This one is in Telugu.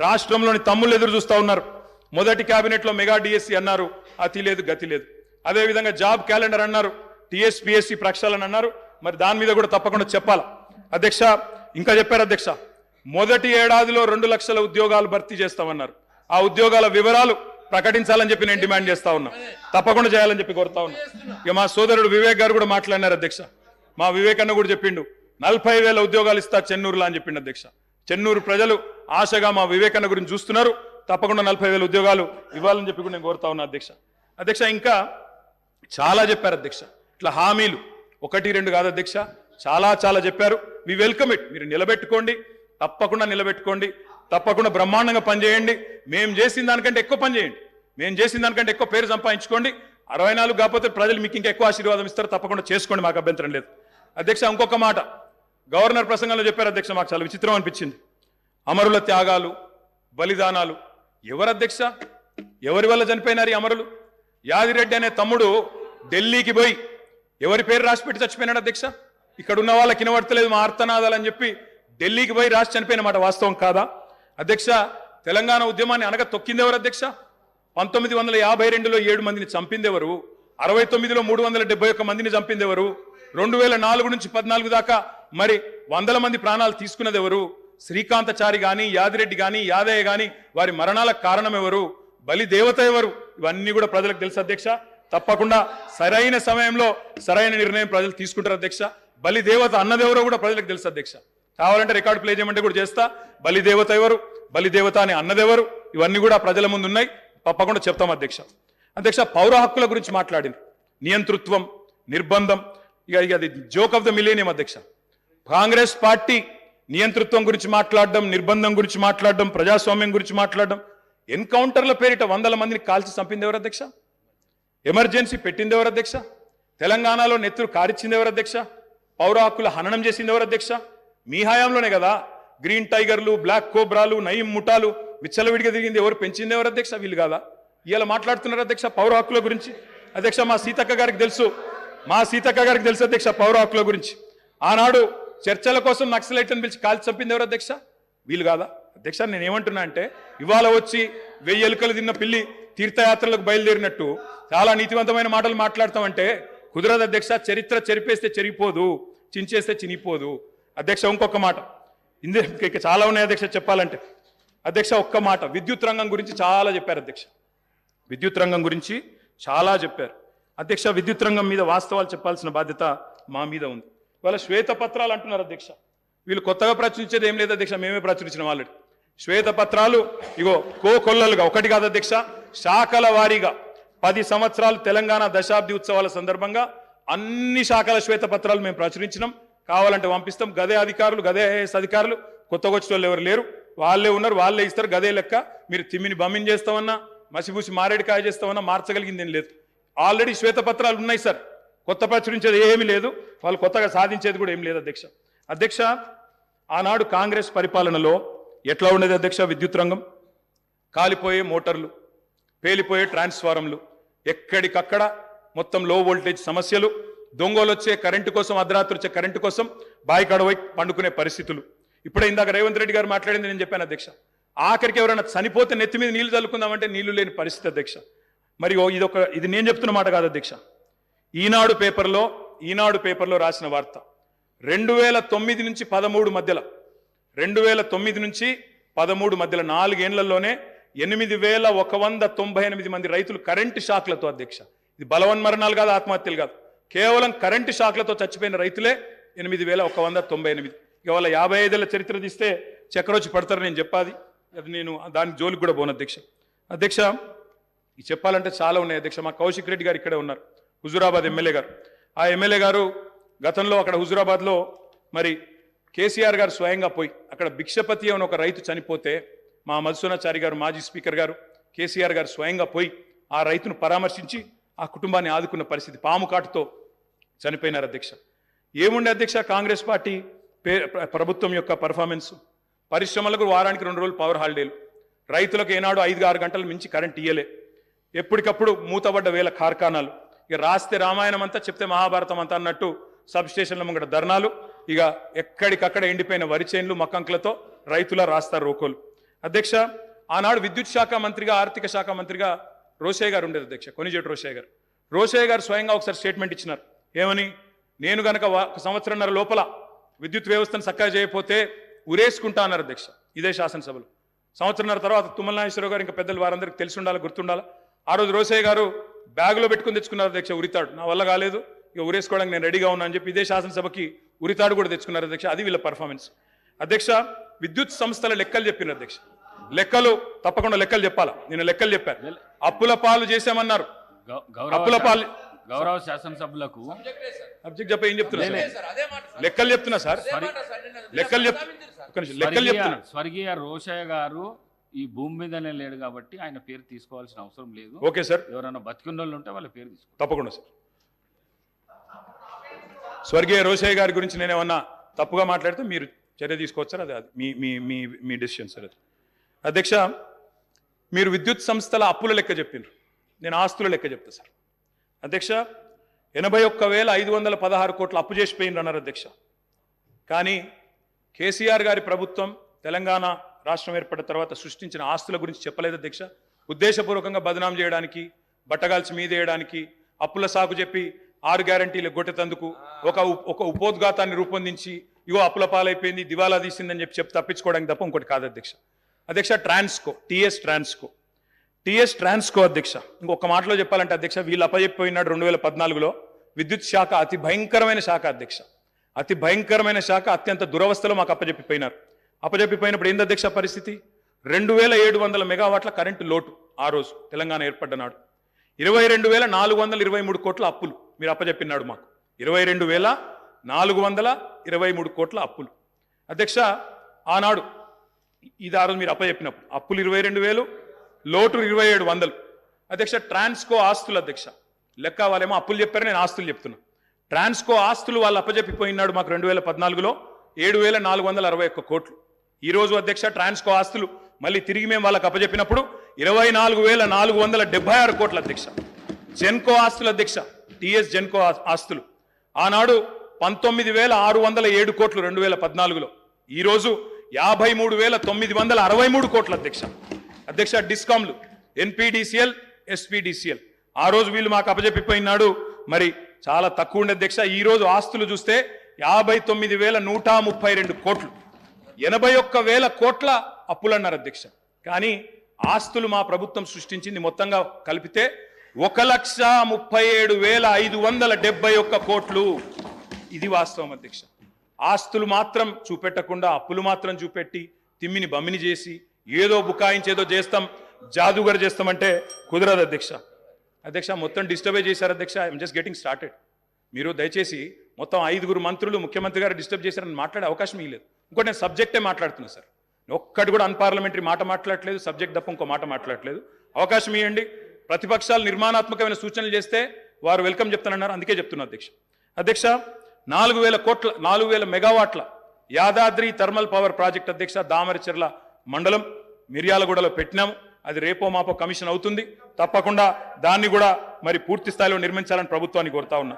రాష్ట్రంలోని తమ్ముళ్ళు ఎదురు చూస్తూ ఉన్నారు. మొదటి కేబినెట్లో మెగా డిఎస్సి అన్నారు, అతి లేదు గతి లేదు. అదేవిధంగా జాబ్ క్యాలెండర్ అన్నారు, టీఎస్పీఎస్సీ ప్రక్షాళన అన్నారు. మరి దాని మీద కూడా తప్పకుండా చెప్పాలి అధ్యక్ష. ఇంకా చెప్పారు అధ్యక్ష, మొదటి ఏడాదిలో 2 లక్షల ఉద్యోగాలు భర్తీ చేస్తామన్నారు. ఆ ఉద్యోగాల వివరాలు ప్రకటించాలని చెప్పి నేను డిమాండ్ చేస్తా ఉన్నా, తప్పకుండా చేయాలని చెప్పి కోరుతా ఉన్నా. ఇక మా సోదరుడు వివేక్ గారు కూడా మాట్లాడినారు అధ్యక్ష. మా వివేక్ అన్న కూడా చెప్పిండు 40,000 ఉద్యోగాలు ఇస్తా చెన్నూరులో అని చెప్పిండు అధ్యక్ష. చెన్నూరు ప్రజలు ఆశగా మా వివేక్ అన్న గురించి చూస్తున్నారు. తప్పకుండా 40,000 ఉద్యోగాలు ఇవ్వాలని చెప్పి కూడా నేను కోరుతా ఉన్నా అధ్యక్ష. అధ్యక్ష ఇంకా చాలా చెప్పారు అధ్యక్ష. ఇట్లా హామీలు 1-2 కాదు అధ్యక్ష, చాలా చెప్పారు. We welcome it. మీరు నిలబెట్టుకోండి, తప్పకుండా నిలబెట్టుకోండి, తప్పకుండా బ్రహ్మాండంగా పనిచేయండి. మేము చేసిన దానికంటే ఎక్కువ పని చేయండి, మేము చేసిన దానికంటే ఎక్కువ పేరు సంపాదించుకోండి. 64 కాకపోతే ప్రజలు మీకు ఇంకా ఎక్కువ ఆశీర్వాదం ఇస్తారు, తప్పకుండా చేసుకోండి, మాకు అభ్యంతరం లేదు అధ్యక్ష. ఇంకొక మాట గవర్నర్ ప్రసంగంలో చెప్పారు అధ్యక్ష, మాకు చాలా విచిత్రం అనిపించింది. అమరుల త్యాగాలు, బలిదానాలు. ఎవరు అధ్యక్ష, ఎవరి వల్ల చనిపోయినారు ఈ అమరులు? యాదిరెడ్డి అనే తమ్ముడు ఢిల్లీకి పోయి ఎవరి పేరు రాసిపెట్టి చచ్చిపోయినాడు అధ్యక్ష? ఇక్కడ ఉన్న వాళ్ళకి వినబడతలేదు మా ఆర్తనాదాలు అని చెప్పి ఢిల్లీకి పోయి రాసి చనిపోయిన మాట వాస్తవం కాదా అధ్యక్ష? తెలంగాణ ఉద్యమాన్ని అనగా తొక్కింది ఎవరు అధ్యక్ష? 1952లో 7 మందిని చంపింది ఎవరు? 69లో 371 మందిని చంపింది ఎవరు? 2004 నుంచి 14 దాకా మరి 100 మంది ప్రాణాలు తీసుకున్నది ఎవరు? శ్రీకాంతచారి గాని, యాదిరెడ్డి గాని, యాదయ్య గాని వారి మరణాలకు కారణం ఎవరు? బలి దేవత ఎవరు? ఇవన్నీ కూడా ప్రజలకు తెలుసు అధ్యక్ష. తప్పకుండా సరైన సమయంలో సరైన నిర్ణయం ప్రజలు తీసుకుంటారు అధ్యక్ష. బలి దేవత అన్నదెవరో కూడా ప్రజలకు తెలుసు అధ్యక్ష. కావాలంటే రికార్డు ప్లే చేయమంటే కూడా చేస్తా. బలి దేవత ఎవరు, బలి దేవత అని అన్నదెవరు, ఇవన్నీ కూడా ప్రజల ముందు ఉన్నాయి, తప్పకుండా చెప్తాం అధ్యక్ష. అధ్యక్ష పౌర హక్కుల గురించి మాట్లాడింది, నియంతృత్వం, నిర్బంధం. ఇక అది జోక్ ఆఫ్ ద మిలేనియం అధ్యక్ష. కాంగ్రెస్ పార్టీ నియంతృత్వం గురించి మాట్లాడడం, నిర్బంధం గురించి మాట్లాడడం, ప్రజాస్వామ్యం గురించి మాట్లాడడం. ఎన్కౌంటర్ల పేరిట 100 మందిని కాల్చి చంపింది ఎవరు అధ్యక్ష? ఎమర్జెన్సీ పెట్టింది ఎవరు అధ్యక్ష? తెలంగాణలో నెత్తురు కారిచ్చింది ఎవరు అధ్యక్ష? పౌర హక్కుల హననం చేసింది ఎవరు అధ్యక్ష? మీ హయాంలోనే కదా గ్రీన్ టైగర్లు, బ్లాక్ కోబ్రాలు, నయీం ముఠాలు విచ్చలవిడిగా తిరిగింది ఎవరు? పెంచింది ఎవరు అధ్యక్ష? వీళ్ళు కాదా? ఇలా మాట్లాడుతున్నారు అధ్యక్ష పౌర హక్కుల గురించి. అధ్యక్ష మా సీతక్క గారికి తెలుసు, అధ్యక్ష పౌర హక్కుల గురించి. ఆనాడు చర్చల కోసం నక్సలైట్లను పిలిచి కాల్చి చంపింది ఎవరు అధ్యక్ష? వీళ్ళు కాదా అధ్యక్ష? నేను ఏమంటున్నా అంటే ఇవాళ వచ్చి 1000 ఎలుకలు తిన్న పిల్లి తీర్థయాత్రలకు బయలుదేరినట్టు చాలా నీతివంతమైన మాటలు మాట్లాడతామంటే కుదరదు అధ్యక్ష. చరిత్ర చెరిపేస్తే చెరిగిపోదు, చించేస్తే చినిపోదు అధ్యక్ష. ఇంకొక మాట, ఇంకా చాలా ఉన్నాయి అధ్యక్ష చెప్పాలంటే. అధ్యక్ష ఒక్క మాట, విద్యుత్ రంగం గురించి చాలా చెప్పారు అధ్యక్ష. విద్యుత్ రంగం గురించి చాలా చెప్పారు అధ్యక్ష. విద్యుత్ రంగం మీద వాస్తవాలు చెప్పాల్సిన బాధ్యత మా మీద ఉంది. వాళ్ళ శ్వేతపత్రాలు అంటున్నారు అధ్యక్ష. వీళ్ళు కొత్తగా ప్రచురించేది ఏం లేదు అధ్యక్ష, మేమే ప్రచురించిన వాళ్ళకి శ్వేతపత్రాలు. ఇగో కోకొల్లలుగా ఒకటి కాదు అధ్యక్ష, శాఖల వారీగా 10 సంవత్సరాలు తెలంగాణ దశాబ్ది ఉత్సవాల సందర్భంగా అన్ని శాఖల శ్వేతపత్రాలు మేము ప్రచురించినాం. కావాలంటే పంపిస్తాం. గదే అధికారులు, గదే ఐఏఎస్ అధికారులు, కొత్తగా వచ్చిన వాళ్ళు ఎవరు లేరు, వాళ్ళే ఉన్నారు, వాళ్ళే ఇస్తారు. గదే లెక్క. మీరు తిమ్మిని బమ్మిని చేస్తామన్నా, మసిపూసి మారేడికాయ చేస్తామన్నా మార్చగలిగింది ఏం లేదు. ఆల్రెడీ శ్వేతపత్రాలు ఉన్నాయి సార్, కొత్త ప్రచురించేది ఏమీ లేదు, వాళ్ళు కొత్తగా సాధించేది కూడా ఏం లేదు అధ్యక్ష. అధ్యక్ష ఆనాడు కాంగ్రెస్ పరిపాలనలో ఎట్లా ఉండేది అధ్యక్ష? విద్యుత్ రంగం కాలిపోయే మోటార్లు, పేలిపోయే ట్రాన్స్ఫారంలు, ఎక్కడికక్కడ మొత్తం లో వోల్టేజ్ సమస్యలు, దొంగలు వచ్చే కరెంటు కోసం, అర్ధరాత్రి వచ్చే కరెంటు కోసం బాయికాడవై పండుకునే పరిస్థితులు. ఇప్పుడే ఇందాక రేవంత్ రెడ్డి గారు మాట్లాడింది నేను చెప్పాను అధ్యక్ష. ఆఖరికి ఎవరైనా చనిపోతే నెత్తి మీద నీళ్లు చల్లుకుందామంటే నీళ్లు లేని పరిస్థితి అధ్యక్ష. మరి ఇది నేను చెప్తున్న మాట కాదు అధ్యక్ష. ఈనాడు పేపర్లో రాసిన వార్త 2009 నుంచి 13 మధ్యలో 2009 నుంచి 13 మధ్యలో 4 ఏళ్లలోనే 8198 మంది రైతులు కరెంటు షాక్లతో అధ్యక్ష. ఇది బలవన్మరణాలు కాదు, ఆత్మహత్యలు కాదు, కేవలం కరెంటు షాక్లతో చచ్చిపోయిన రైతులే 8198. ఇవాళ 55 ఏళ్ల చరిత్ర తీస్తే చక్రొచ్చి పడతారు నేను చెప్పాది, అది నేను దాని జోలికి కూడా పోను అధ్యక్ష. అధ్యక్ష ఇది చెప్పాలంటే చాలా ఉన్నాయి అధ్యక్ష. మా కౌశిక్ రెడ్డి గారు ఇక్కడే ఉన్నారు, హుజూరాబాద్ ఎమ్మెల్యే గారు. ఆ ఎమ్మెల్యే గారు గతంలో అక్కడ హుజూరాబాద్లో మరి కేసీఆర్ గారు స్వయంగా పోయి అక్కడ భిక్షపతి అని ఒక రైతు చనిపోతే మా మధుసూనాచారి గారు, మాజీ స్పీకర్ గారు, కేసీఆర్ గారు స్వయంగా పోయి ఆ రైతును పరామర్శించి ఆ కుటుంబాన్ని ఆదుకున్న పరిస్థితి. పాము కాటుతో చనిపోయినారు అధ్యక్ష. ఏముండే అధ్యక్ష కాంగ్రెస్ పార్టీ ప్రభుత్వం యొక్క పర్ఫార్మెన్స్? పరిశ్రమలకు వారానికి 2 రోజులు పవర్ హాలిడేలు, రైతులకు ఏనాడు 5-6 గంటలు మించి కరెంట్ ఇయ్యలే, ఎప్పటికప్పుడు మూతబడ్డ వేల కార్ఖానాలు, ఇక రాస్తే రామాయణం అంతా చెప్తే మహాభారతం అంతా అన్నట్టు సబ్ స్టేషన్ల ముంగట ధర్నాలు, ఇక ఎక్కడికక్కడ ఎండిపోయిన వరి చేన్లు మక్కంకులతో రైతుల రాస్తారు రోకోలు. అధ్యక్ష ఆనాడు విద్యుత్ శాఖ మంత్రిగా ఆర్థిక శాఖ మంత్రిగా రోషయ్య గారు ఉండేది అధ్యక్ష, కొనిజేటి రోషయ్య గారు స్వయంగా ఒకసారి స్టేట్మెంట్ ఇచ్చినారు. ఏమని? నేను గనక 1 సంవత్సరంన్నర లోపల విద్యుత్ వ్యవస్థను చక్కగా చేయకపోతే ఉరేసుకుంటా అన్నారు అధ్యక్ష ఇదే శాసనసభలో. సంవత్సరంన్నర తర్వాత తుమ్మల నాగేశ్వరరావు గారు ఇంకా పెద్దలు వారందరికీ తెలిసి ఉండాలి, గుర్తుండాలి. ఆ రోజు రోషయ్య గారు బ్యాగులో పెట్టుకుని తెచ్చుకున్నారు అధ్యక్ష ఉరితాడు. నా వల్ల కాలేదు, ఇక ఉరేసుకోవడానికి నేను రెడీగా ఉన్నా అని చెప్పి ఇదే శాసనసభకి ఉరితాడు కూడా తెచ్చుకున్నారు అధ్యక్ష. అది వీళ్ళ పర్ఫార్మెన్స్. అధ్యక్ష విద్యుత్ సంస్థల లెక్కలు చెప్పినారు అధ్యక్ష. లెక్కలు తప్పకుండా లెక్కలు చెప్పాలా. నేను లెక్కలు చెప్పాను. అప్పుల పాలు చేశామన్నారు. అప్పుల పాలు గౌరవ శాసనసభ్యులకు సబ్జెక్ట్ చెప్ప ఏం చెప్తున్నా లెక్కలు చెప్తున్నా సార్, లెక్కలు చెప్తున్నా. స్వర్గీయ రోషయ్య గారు ఈ భూమి మీదనే లేడు కాబట్టి ఆయన పేరు తీసుకోవాల్సిన అవసరం లేదు. ఓకే సార్, ఎవరైనా బతికున్న వాళ్ళు ఉంటే వాళ్ళ పేరు తీసుకో. తప్పకుండా సార్. స్వర్గీయ రోషయ్య గారి గురించి నేను ఏమన్నా తప్పుగా మాట్లాడితే మీరు చర్య తీసుకోవచ్చు సార్. అది మీ మీ మీ మీ డెసిషన్ సార్ అది. అధ్యక్ష మీరు విద్యుత్ సంస్థల అప్పుల లెక్క చెప్పిండ్రు, నేను ఆస్తుల లెక్క చెప్తా సార్. అధ్యక్ష 81,516 కోట్ల అప్పు చేసిపోయిండ్రు అన్నారు అధ్యక్ష. కానీ కేసీఆర్ గారి ప్రభుత్వం తెలంగాణ రాష్ట్రం ఏర్పడిన తర్వాత సృష్టించిన ఆస్తుల గురించి చెప్పలేదు అధ్యక్ష. ఉద్దేశపూర్వకంగా బదనాం చేయడానికి, బట్టగాల్చి మీదేయడానికి, అప్పుల సాకు చెప్పి 6 గ్యారంటీలు గొట్టెతందుకు ఒక ఉపోద్ఘాతాన్ని రూపొందించి ఇగో అప్పుల పాలైపోయింది, దివాలా తీసిందని చెప్పి తప్పించుకోవడానికి తప్ప ఇంకోటి కాదు అధ్యక్ష. అధ్యక్ష ట్రాన్స్కో, టీఎస్ ట్రాన్స్కో అధ్యక్ష, ఇంకొక మాటలో చెప్పాలంటే అధ్యక్ష వీళ్ళు అప్పచెప్పిపోయినాడు 2014లో. విద్యుత్ శాఖ అతి భయంకరమైన శాఖ అధ్యక్ష, అతి భయంకరమైన శాఖ. అత్యంత దురవస్థలో మాకు అప్పచెప్పిపోయినారు. అప్పచెప్పిపోయినప్పుడు ఏంది అధ్యక్ష పరిస్థితి? 2700 మెగావాట్ల కరెంటు లోటు ఆ రోజు తెలంగాణ ఏర్పడ్డ నాడు. 22,423 కోట్ల అప్పులు మీరు అప్పచెప్పినాడు మాకు. 22,423 కోట్ల అప్పులు అధ్యక్ష ఆనాడు. ఇది ఆ రోజు మీరు అప్పచెప్పినప్పుడు అప్పులు 22,000, లోటు 2,700. అధ్యక్ష ట్రాన్స్కో ఆస్తులు అధ్యక్ష లెక్క, వాళ్ళేమో అప్పులు చెప్పారు, నేను ఆస్తులు చెప్తున్నా. ట్రాన్స్కో ఆస్తులు వాళ్ళు అప్పచెప్పిపోయినాడు మాకు 2014లో 7,461 కోట్లు. ఈరోజు అధ్యక్ష ట్రాన్స్కో ఆస్తులు మళ్ళీ తిరిగి మేము వాళ్ళకి అప్పచెప్పినప్పుడు 24,476 కోట్ల అధ్యక్ష. జెన్కో ఆస్తులు అధ్యక్ష, టీఎస్ జెన్కో ఆస్తులు ఆనాడు 19,607 కోట్లు 2014లో, ఈరోజు 53,963 కోట్ల అధ్యక్ష. అధ్యక్ష డిస్కామ్లు ఎన్పీడీసీఎల్, ఎస్పీడీసీఎల్ ఆ రోజు వీళ్ళు మాకు అప్పచెప్పిపోయినాడు మరి చాలా తక్కువ ఉండే అధ్యక్ష. ఈ రోజు ఆస్తులు చూస్తే 59,132 కోట్లు, 81,000 కోట్ల అప్పులు అన్నారు అధ్యక్ష. కానీ ఆస్తులు మా ప్రభుత్వం సృష్టించింది మొత్తంగా కలిపితే 1,37,571 కోట్లు. ఇది వాస్తవం అధ్యక్ష. ఆస్తులు మాత్రం చూపెట్టకుండా అప్పులు మాత్రం చూపెట్టి తిమ్మిని బమ్మిని చేసి ఏదో బుకాయించి ఏదో చేస్తాం, జాదుగర్ చేస్తామంటే కుదరదు అధ్యక్ష. అధ్యక్ష మొత్తం డిస్టర్బే చేశారు అధ్యక్ష. I'm just getting started. మీరు దయచేసి మొత్తం 5 మంత్రులు ముఖ్యమంత్రి గారు డిస్టర్బ్ చేశారని మాట్లాడే అవకాశం ఇవ్వలేదు. ఇంకోటి నేను సబ్జెక్టే మాట్లాడుతున్నా సార్, ఒక్కటి కూడా అన్పార్లమెంటరీ మాట మాట్లాడలేదు, సబ్జెక్ట్ తప్ప ఇంకో మాట మాట్లాడలేదు. అవకాశం ఇవ్వండి. ప్రతిపక్షాలు నిర్మాణాత్మకమైన సూచనలు చేస్తే వారు వెల్కమ్ చెప్తానన్నారు, అందుకే చెప్తున్నా అధ్యక్ష. అధ్యక్ష 4,000 మెగావాట్ల యాదాద్రి థర్మల్ పవర్ ప్రాజెక్ట్ అధ్యక్ష దామరచెర్ల మండలం మిర్యాలగూడలో పెట్టినాము. అది రేపో మాపో కమిషన్ అవుతుంది. తప్పకుండా దాన్ని కూడా మరి పూర్తి స్థాయిలో నిర్మించాలని ప్రభుత్వాన్ని కోరుతా ఉన్నా.